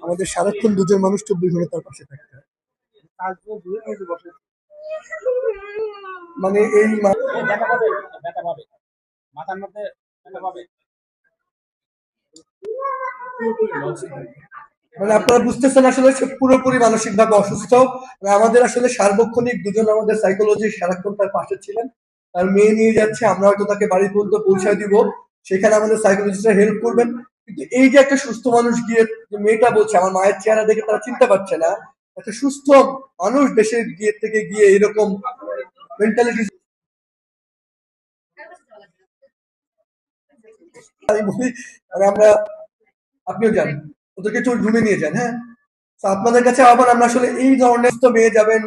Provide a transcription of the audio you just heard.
আমাদের সারাক্ষণ দুজন মানুষ 24 ঘন্টা তার পাশে থাকতে হয়। মানে এই মাথার মধ্যে মানে আপনারা বুঝতেছেন আসলে সে পুরোপুরি মানসিক ভাবে অসুস্থ। আমাদের আসলে সার্বক্ষণিক দুজন আমাদের সাইকোলজি সারাক্ষণ তার পাশে ছিলেন। তার মেয়ে নিয়ে যাচ্ছে, আমরা হয়তো তাকে বাড়ি পর্যন্ত পৌঁছায় দিব, সেখানে আমাদের সাইকোলজিস্টরা হেল্প করবেন। কিন্তু এই যে একটা সুস্থ মানুষ গিয়ে, যে মেয়েটা বলছে আমার মায়ের চেহারা দেখে তারা চিনতে পারছে না, একটা সুস্থ মানুষ দেশে গিয়ে থেকে গিয়ে এরকম মেন্টালিটি। আমি বলি আমরা, আপনিও যান, ওদেরকে একটু রুমে নিয়ে যান। হ্যাঁ, আপনাদের কাছে আবার আমরা আসলে এই ধরনের মেয়ে যাবেন